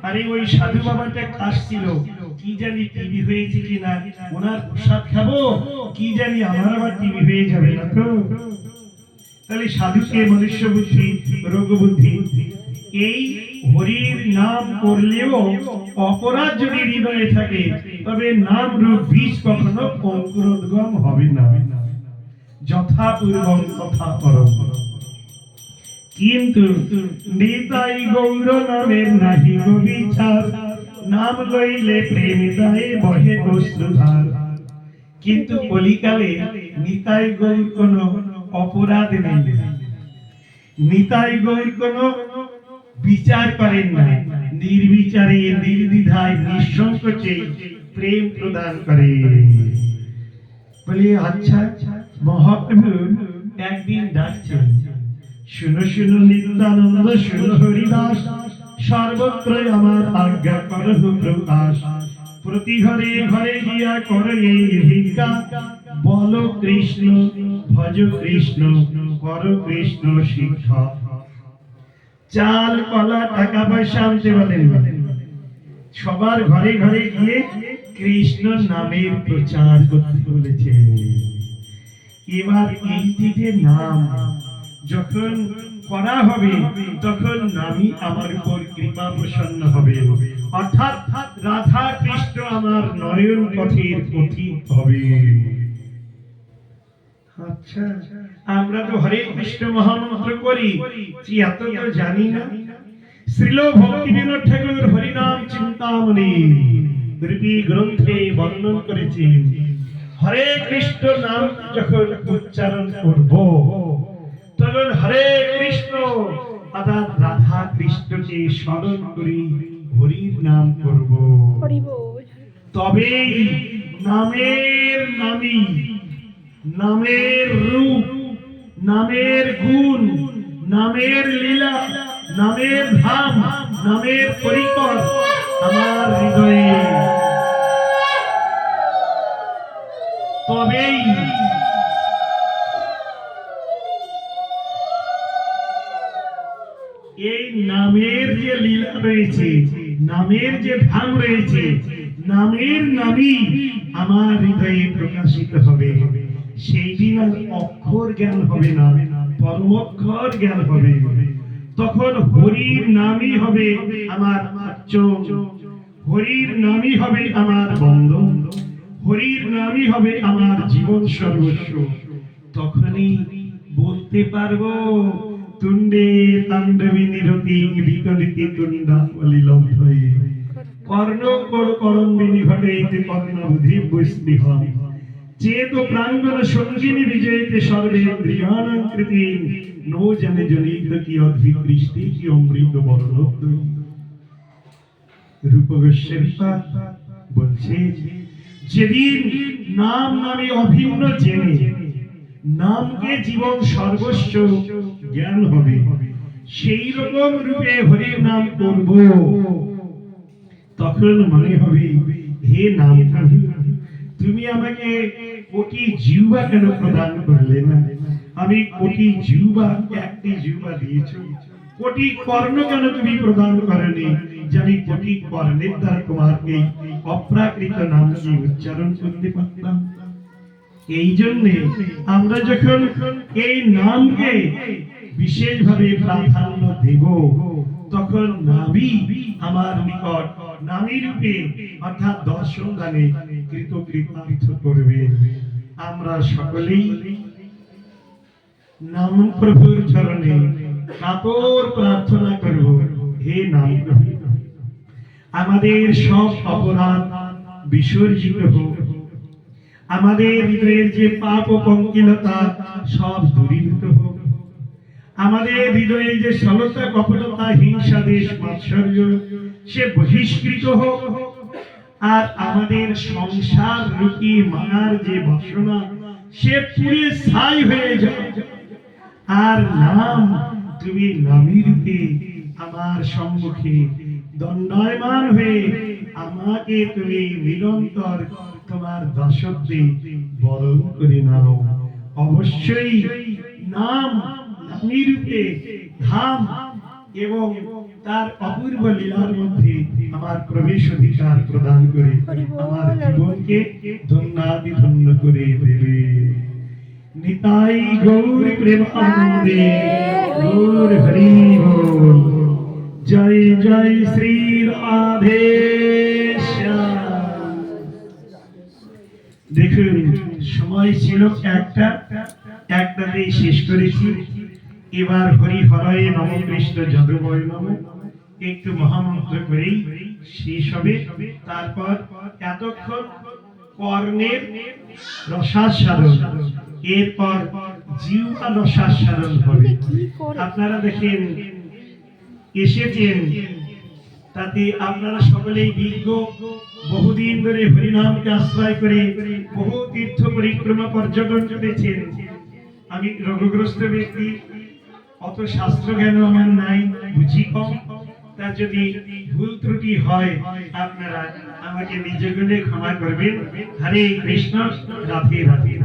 আরে ওই সাধু বাবাটা আসছিল, কি জানি টিভি হয়েছে কিনা, ওনার প্রসাদ খাবো, কি জানি আমার আবার টিভি হয়ে যাবে না তো। তাহলে সাধুকে মনুষ্য বুদ্ধি, রোগ বুদ্ধি। এই হরির নাম করলেও অপরাধ যদি হৃদয়ে থাকে, তবে নাম রূপ বীজ কখনো অঙ্কুরোদ্গম হবে না। যথা পূর্বং তথা পরম। কিন্তু নিতাই গৌর নামের নাহি গো বিচার, নাম লইলে প্রেম দায়ে বহে অশ্রুধার। কিন্তু কলিকালে নিতাই গৌর কোন অপরাধ নেই, নিতাই গৌর কোন বিচার করেন না, নির্বিচারে নির্দ্বিধায় নিঃসংকোচে প্রেম প্রদান করে। বলি আচ্ছা, মহাপ্রভু একদিন ডাকছেন, শুনো শুনো নিত্যানন্দ, শুনো হরিদাস, সর্বত্র আমার আজ্ঞা করহ প্রকাশ। প্রতি ঘরে ঘরে গিয়া করে ভিক্ষা, বল কৃষ্ণ ভজ কৃষ্ণ কর কৃষ্ণ শিক্ষা। চাল কলা টাকা পয়সা আনতে বলেন, সবার ঘরে ঘরে গিয়ে কৃষ্ণ নামের প্রচার করতে বলেছে। এবার এই যে নাম যখন করা হবে, তখন নামই আমার উপর কৃপা প্রসন্ন হবে, অর্থাৎ রাধা কৃষ্ণ আমার নয়ন পথের পথিক হবে। আচ্ছা, আমরা তো হরে কৃষ্ণ মহামন্ত্র করি, এত তো জানি না। শ্রীল ভক্তিবিনোদ ঠাকুর হরিনাম চিন্তামণি রূপী গ্রন্থে বর্ণন করেছেন, হরে কৃষ্ণ নাম যখন উচ্চারণ করব, তখন হরে কৃষ্ণ অর্থাৎ রাধা কৃষ্ণকে স্মরণ করি হরির নাম করব। তবেই নামের নামী, নামের রূপ, নামের গুণ, নামের লীলা, নামের ধাম, নামের পরিকর আমার হৃদয়ে, তবেই এই নামের যে লীলা রয়েছে, নামের যে ধাম রয়েছে, নামের নামই আমার হৃদয়ে প্রকাশিত হবে। সেই দিন আর অক্ষর জ্ঞান হবে না, পরমক্ষর জ্ঞান হবে। তখন হরির নামই হবে আমার আচরণ, হরির নামই হবে আমার বন্ধন, হরির নামই হবে আমার জীবন সর্বস্ব। তখনই বলতে পারবো, তুণ্ডে তাণ্ডবী নিরতি বিকলিতি তুণ্ডা বলিলম হয়ে, কর্ণ করম্বিনী ঘটেইতে কর্ণবুধি বৈষ্ণিহম, চেত প্রাঙ্গণ সঙ্গিনী বিজয়তে সর্বেন্দ্রিয়াণাং কৃতি, নো জানে জনিত কি অদ্ভুত দৃষ্টি কি অমৃত বরণ। রূপ গোস্বামী বলছে, যেদিন নাম নামে অভিন্ন জেনে নামকে জীবন সর্বস্ব জ্ঞান হবে, সেই রকম রূপে হরির নাম করব, তখন মনে হবে, হে নাম তুমি আমাকে কোটি জিহ্বা কেন প্রদান করলে না? আমি কোটি জিহ্বা, একটি জিহ্বা দিয়েছ। কোটি কর্ণ কেন তুমি প্রদান করনি, যে আমি কোটি কর্ণের দ্বারা তোমার এই অপ্রাকৃত নামকে উচ্চারণ করতে পারতাম। এই জন্য আমরা যখন এই নামকে বিশেষভাবে প্রাধান্য দেব, তখন নামই আমার নিকট নামী রূপে অর্থাৎ দর্শন দানে কৃতকৃতার্থ করবে। আমরা সকলেই নাম প্রভুর চরণে কাতর প্রার্থনা করব, হে নাম প্রভু আমাদের সব অপরাধ বিসর্জিত হোক, আমাদের হৃদয়ের যে পাপ ও পঙ্কিলতা সব দূরীভূত হোক, আমাদের হৃদয়ে যে সলতা কপটতা হিংসা দেশ মাৎসর্য সে বহিষ্কৃত হোক, আর আমাদের সংসার রূপী মায়ার যে বাসনা সে পুরে ছাই হয়ে যায়। আর নাম তুমি নামী রূপে আমার সম্মুখে দণ্ডায়মান হয়ে আমাকে তুমি নিরন্তর তোমার দাসত্বে বরণ করে নাও। অবশ্যই নাম নামী রূপে ধাম এবং তার অপূর্ব লীলার মধ্যে আমার প্রবেশ অধিকার প্রদান করে আমার জীবনকে ধন্যাদি ধন্য করে দেবে। নিতাই গৌর প্রেমানন্দে, গৌর হরি বল। জয় জয় শ্রী রাধে শ্যাম। দেখুন, সময় ছিল একটাতেই শেষ করেছি। এবার হরি হরয়ে নম, কৃষ্ণ যদুময় নম একটু মহামন্ত্র করেই শেষ হবে। তারপর এতক্ষণ কর্ণের রসাস্বাদন, এরপর জিহ্বা রসাস্বাদন হবে। আপনারা দেখেন এসেছেন, তাতে আপনারা সকলেই বিজ্ঞ। বহুদিন ধরে হরিনামকে আশ্রয় করে বহু তীর্থ পরিক্রমা পর্যটন করেছেন। আমি রোগগ্রস্ত ব্যক্তি, অত শাস্ত্র জ্ঞান আমার নাই, বুঝি কম। তা যদি ভুল ত্রুটি হয় আপনারা আমাকে নিজ গুণে ক্ষমা করবেন। হরে কৃষ্ণ, রাধে রাধে।